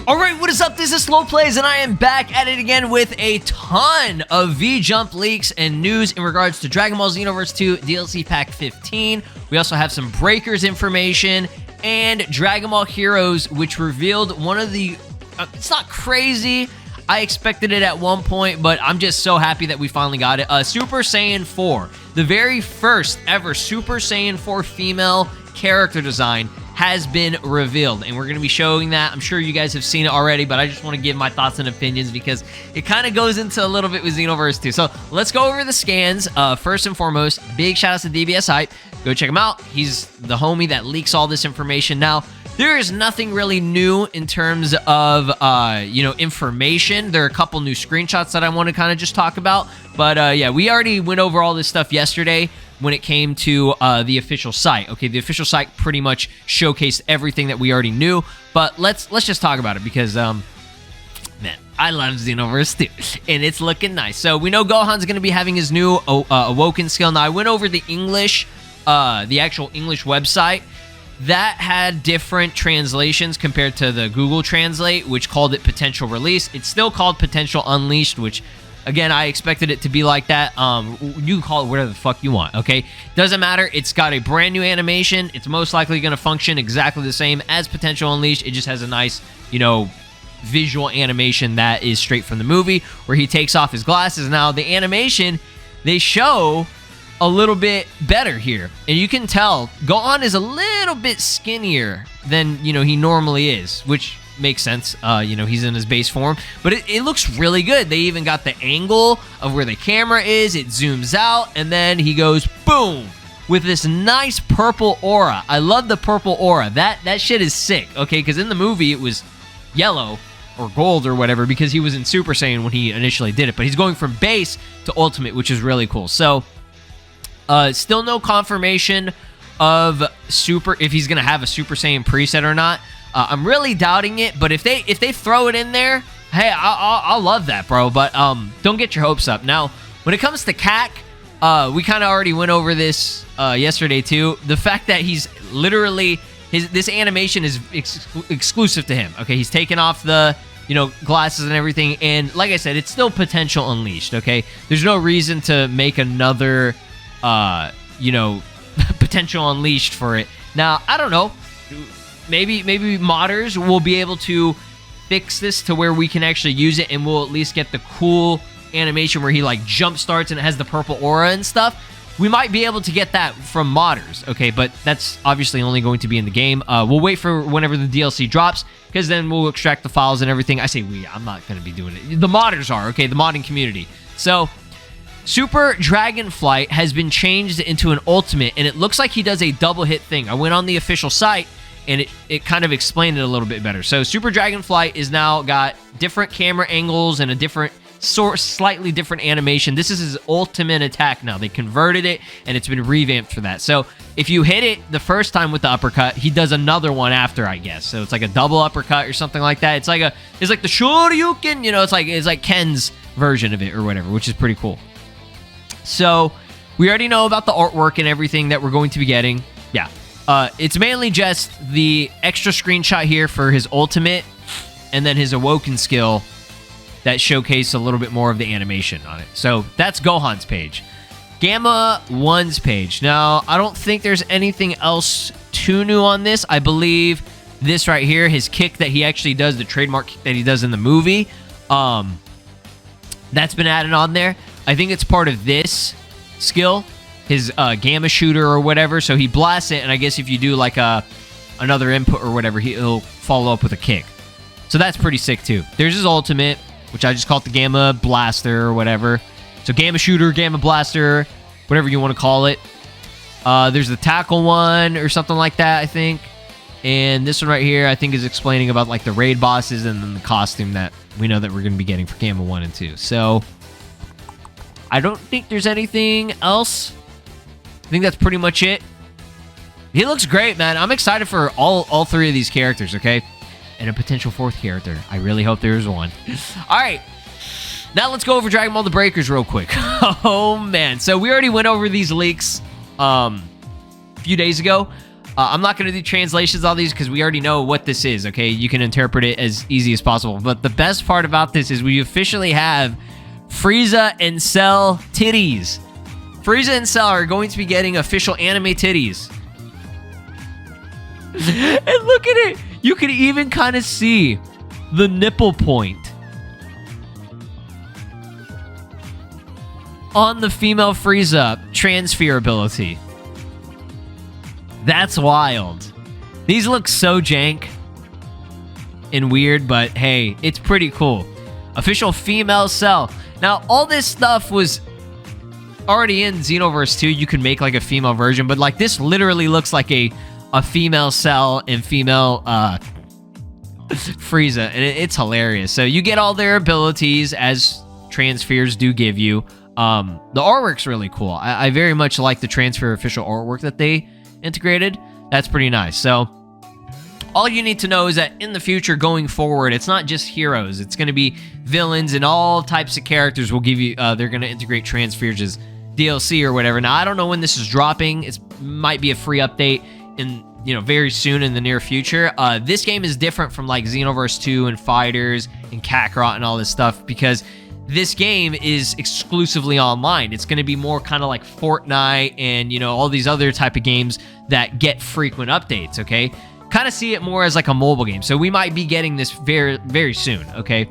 Alright, what is up? This is SLOplays, and I am back at it again with a ton of V-Jump leaks and news in regards to Dragon Ball Xenoverse 2 DLC Pack 15. We also have some Breakers information and Dragon Ball Heroes, which revealed one of the... it's not crazy. I expected it at one point, but I'm just so happy that we finally got it. Super Saiyan 4. The very first ever Super Saiyan 4 female character design has been revealed, and we're going to be showing that. I'm sure you guys have seen it already, but I just want to give my thoughts and opinions because it kind of goes into a little bit with Xenoverse 2. So let's go over the scans. First and foremost, big shout out to DBS Hype. Go check him out. He's the homie that leaks all this information. Now, there is nothing really new in terms of, information. There are a couple new screenshots that I want to kind of just talk about. But, yeah, we already went over all this stuff yesterday when it came to the official site. Okay, the official site pretty much showcased everything that we already knew. But let's just talk about it because, man, I love Xenoverse 2, and it's looking nice. So we know Gohan's going to be having his new Awoken skill. Now, I went over the English, the actual English website. That had different translations compared to the Google Translate, which called it Potential Release. It's still called Potential Unleashed, which, again, I expected it to be like that. You can call it whatever the fuck you want, okay? Doesn't matter. It's got a brand new animation. It's most likely going to function exactly the same as Potential Unleashed. It just has a nice, visual animation that is straight from the movie where he takes off his glasses. Now, the animation, they show a little bit better here, and you can tell Gohan is a little bit skinnier than he normally is, which makes sense. He's in his base form, but it looks really good. They even got the angle of where the camera is. It zooms out, and then he goes boom with this nice purple aura. I love the purple aura. That shit is sick. Okay, because in the movie it was yellow or gold or whatever because he was in Super Saiyan when he initially did it, but he's going from base to ultimate, which is really cool. So still no confirmation of if he's gonna have a Super Saiyan preset or not. I'm really doubting it, but if they throw it in there, hey, I'll love that, bro. But don't get your hopes up. Now, when it comes to CAC, we kind of already went over this yesterday too. The fact that he's literally this animation is exclusive to him. Okay, he's taking off the glasses and everything, and like I said, it's still Potential Unleashed. Okay, there's no reason to make another Potential Unleashed for it. Now, I don't know. Maybe modders will be able to fix this to where we can actually use it, and we'll at least get the cool animation where he like jump starts and it has the purple aura and stuff. We might be able to get that from modders, okay? But that's obviously only going to be in the game. We'll wait for whenever the DLC drops, because then we'll extract the files and everything. I say we. I'm not going to be doing it. The modders are, okay? The modding community. So Super Dragonflight has been changed into an ultimate, and it looks like he does a double hit thing. I went on the official site, and it kind of explained it a little bit better. So Super Dragonflight is now got different camera angles and a different slightly different animation. This is his ultimate attack now. They converted it, and it's been revamped for that. So if you hit it the first time with the uppercut, he does another one after, I guess. So it's like a double uppercut or something like that. It's like the Shoryuken, it's like Ken's version of it or whatever, which is pretty cool. So we already know about the artwork and everything that we're going to be getting. Yeah. It's mainly just the extra screenshot here for his ultimate and then his Awoken skill that showcase a little bit more of the animation on it. So that's Gohan's page. Gamma 1's page. Now, I don't think there's anything else too new on this. I believe this right here, his kick that he actually does, the trademark kick that he does in the movie, that's been added on there. I think it's part of this skill, his gamma shooter or whatever. So he blasts it, and I guess if you do like another input or whatever, he'll follow up with a kick. So that's pretty sick too. There's his ultimate, which I just call it the Gamma Blaster or whatever. So Gamma Shooter, Gamma Blaster, whatever you want to call it. There's the Tackle one or something like that, I think. And this one right here, I think, is explaining about like the raid bosses and then the costume that we know that we're going to be getting for Gamma 1 and 2. So I don't think there's anything else. I think that's pretty much it. He looks great, man. I'm excited for all three of these characters, okay? And a potential fourth character. I really hope there's one. All right. Now let's go over Dragon Ball The Breakers real quick. Oh, man. So we already went over these leaks a few days ago. I'm not going to do translations on these because we already know what this is, okay? You can interpret it as easy as possible. But the best part about this is we officially have Frieza and Cell titties. Frieza and Cell are going to be getting official anime titties. And look at it. You can even kind of see the nipple point on the female Frieza transfer ability. That's wild. These look so jank and weird, but hey, it's pretty cool. Official female Cell. Now, all this stuff was already in Xenoverse 2. You can make like a female version, but like this literally looks like a female Cell and female Frieza, and it's hilarious. So you get all their abilities as transfers do give you. The artwork's really cool. I very much like the transfer official artwork that they integrated. That's pretty nice. So all you need to know is that in the future going forward, it's not just heroes. It's going to be villains and all types of characters will give you, they're going to integrate transfers as DLC or whatever. Now, I don't know when this is dropping. It might be a free update in, very soon in the near future. This game is different from like Xenoverse 2 and Fighters and Kakarot and all this stuff because this game is exclusively online. It's going to be more kind of like Fortnite and, all these other type of games that get frequent updates, okay? Kind of see it more as like a mobile game. So we might be getting this very, very soon, okay?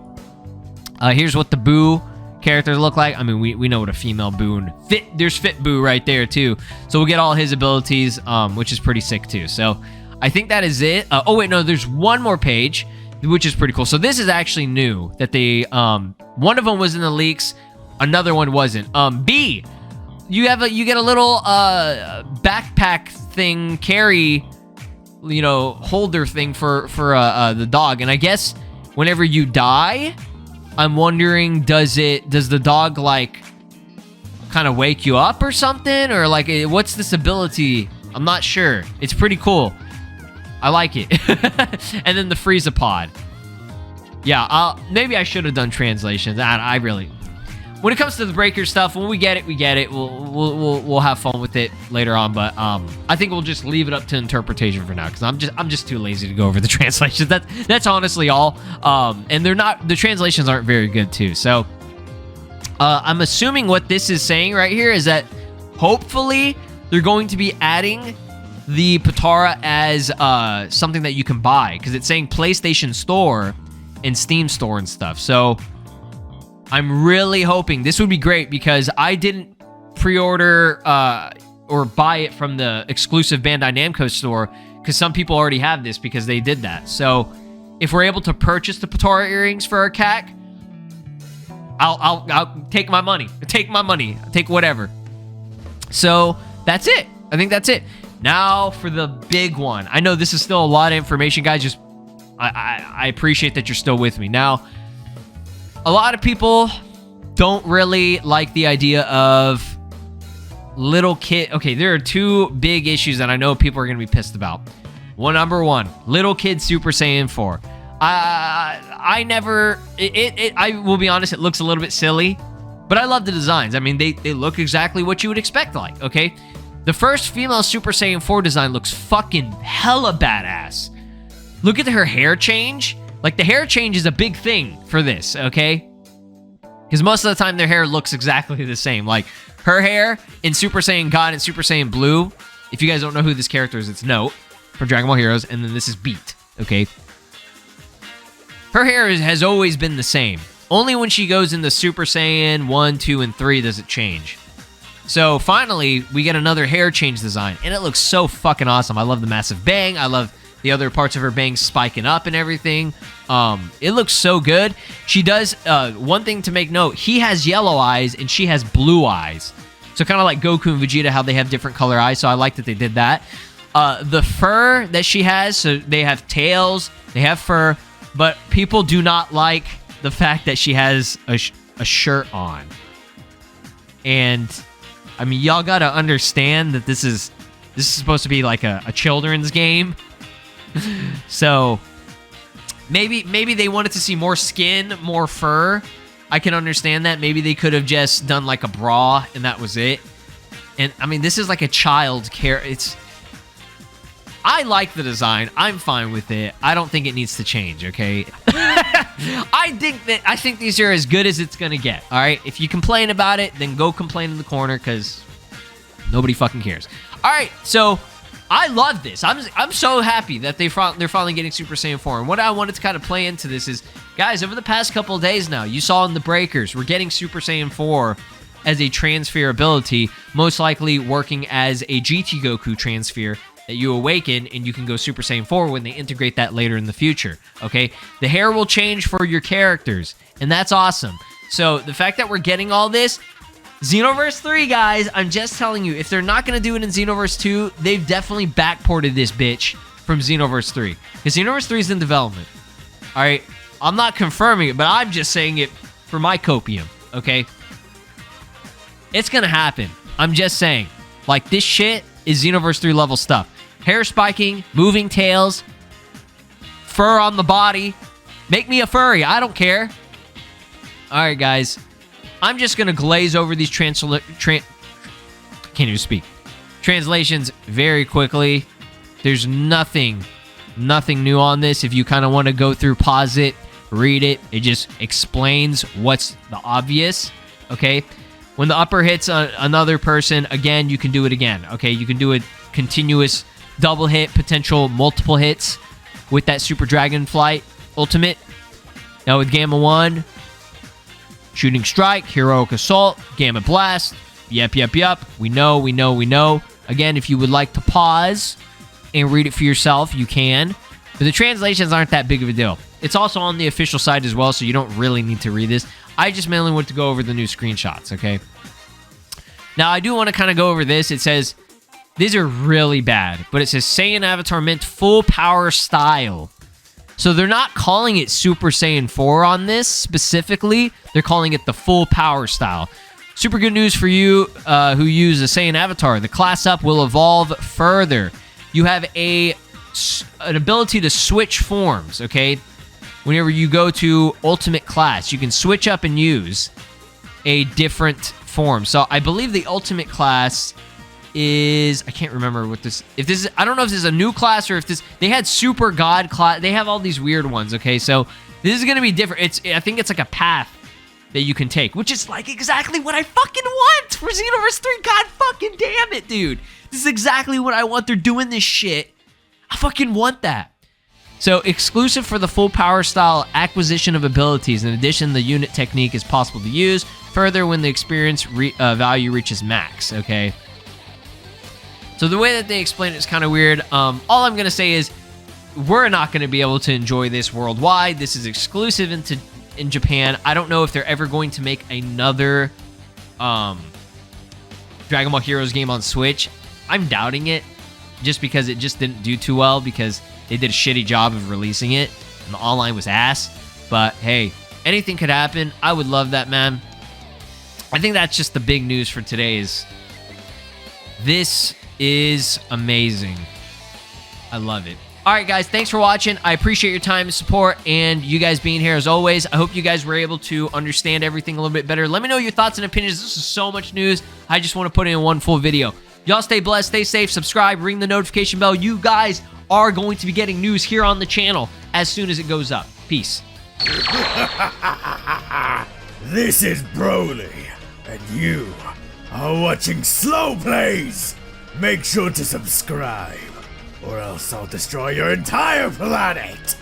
Here's what the Boo characters look like. I mean, we know what a female Boo and there's Fit Boo right there too. So we'll get all his abilities, which is pretty sick too. So I think that is it. Oh wait, no, there's one more page, which is pretty cool. So this is actually new that they, one of them was in the leaks, another one wasn't. B, you get a little backpack thing, carry, holder thing for the dog. And I guess whenever you die, I'm wondering, does the dog like kind of wake you up or something, or like what's this ability? I'm not sure. It's pretty cool. I like it. And then the Frieza pod. Yeah, maybe I should have done translations. I really, when it comes to the breaker stuff, when we get it, we get it. We'll have fun with it later on. But I think we'll just leave it up to interpretation for now because I'm just too lazy to go over the translations. That's honestly all. And the translations aren't very good too. So I'm assuming what this is saying right here is that hopefully they're going to be adding the Potara as something that you can buy because it's saying PlayStation Store and Steam Store and stuff. So I'm really hoping this would be great because I didn't pre-order or buy it from the exclusive Bandai Namco store because some people already have this because they did that. So if we're able to purchase the Potara earrings for our CAC, I'll take my money. Take whatever. So that's it. I think that's it. Now for the big one. I know this is still a lot of information, guys. Just I appreciate that you're still with me. Now, a lot of people don't really like the idea of little kid. Okay, there are two big issues that I know people are going to be pissed about. Number one, little kid Super Saiyan 4. I will be honest, it looks a little bit silly, but I love the designs. I mean, they look exactly what you would expect like, okay? The first female Super Saiyan 4 design looks fucking hella badass. Look at her hair change. Like, the hair change is a big thing for this, okay? Because most of the time, their hair looks exactly the same. Like, her hair in Super Saiyan God and Super Saiyan Blue, if you guys don't know who this character is, it's Note from Dragon Ball Heroes, and then this is Beat, okay? Her hair has always been the same. Only when she goes into Super Saiyan 1, 2, and 3 does it change. So, finally, we get another hair change design, and it looks so fucking awesome. I love the massive bang. I love the other parts of her bangs spiking up and everything. It looks so good. She does, one thing to make note, he has yellow eyes and she has blue eyes. So kind of like Goku and Vegeta, how they have different color eyes. So I like that they did that. The fur that she has, so they have tails, they have fur, but people do not like the fact that she has a shirt on. And, I mean, y'all gotta understand that this is supposed to be like a children's game. So maybe they wanted to see more skin, more fur. I can understand that. Maybe they could have just done like a bra and that was it. And I mean, this is like a child care. I like the design. I'm fine with it. I don't think it needs to change, okay? I think these are as good as it's gonna get, all right? If you complain about it, then go complain in the corner, because nobody fucking cares. All right, so I love this. I'm so happy that they're finally getting Super Saiyan 4. And what I wanted to kind of play into this is, guys, over the past couple of days now, you saw in the Breakers, we're getting Super Saiyan 4 as a transfer ability, most likely working as a GT Goku transfer that you awaken, and you can go Super Saiyan 4 when they integrate that later in the future, okay? The hair will change for your characters, and that's awesome. So the fact that we're getting all this, Xenoverse 3, guys, I'm just telling you, if they're not going to do it in Xenoverse 2, they've definitely backported this bitch from Xenoverse 3. Because Xenoverse 3 is in development, all right? I'm not confirming it, but I'm just saying it for my copium, okay? It's going to happen. I'm just saying. Like, this shit is Xenoverse 3 level stuff. Hair spiking, moving tails, fur on the body. Make me a furry. I don't care. All right, guys. I'm just going to glaze over these can't even speak. Translations very quickly. There's nothing new on this. If you kind of want to go through, pause it, read it. It just explains what's the obvious, okay? When the upper hits another person, again, you can do it again, okay? You can do a continuous double hit, potential multiple hits with that Super Dragonflight Ultimate. Now with Gamma 1, Shooting Strike, Heroic Assault, Gamma Blast. Yep. We know. Again, if you would like to pause and read it for yourself, you can. But the translations aren't that big of a deal. It's also on the official site as well, so you don't really need to read this. I just mainly want to go over the new screenshots, okay? Now, I do want to kind of go over this. It says, these are really bad, but it says Saiyan Avatar Mint Full Power Style. So they're not calling it Super Saiyan 4 on this specifically. They're calling it the Full Power Style. Super good news for you who use a Saiyan Avatar. The class up will evolve further. You have an ability to switch forms, okay? Whenever you go to Ultimate Class, you can switch up and use a different form. So I believe the Ultimate Class is, I can't remember what this, if this is, I don't know if this is a new class or if this, they had Super God class, they have all these weird ones, okay? So this is going to be different. I think it's like a path that you can take, which is like exactly what I fucking want for Xenoverse 3. God fucking damn it, dude. This is exactly what I want. They're doing this shit. I fucking want that. So, exclusive for the full power style acquisition of abilities. In addition, the unit technique is possible to use further when the experience value reaches max, okay? So, the way that they explain it is kind of weird. All I'm going to say is, we're not going to be able to enjoy this worldwide. This is exclusive in Japan. I don't know if they're ever going to make another Dragon Ball Heroes game on Switch. I'm doubting it, just because it just didn't do too well, because they did a shitty job of releasing it, and the online was ass. But, hey, anything could happen. I would love that, man. I think that's just the big news for today is this is amazing. I love it. All right, guys, thanks for watching. I appreciate your time and support and you guys being here as always. I hope you guys were able to understand everything a little bit better. Let me know your thoughts and opinions. This is so much news. I just want to put it in one full video. Y'all stay blessed, stay safe, subscribe, ring the notification bell. You guys are going to be getting news here on the channel as soon as it goes up. Peace. This is Broly, and you are watching SLOplays. Make sure to subscribe, or else I'll destroy your entire planet.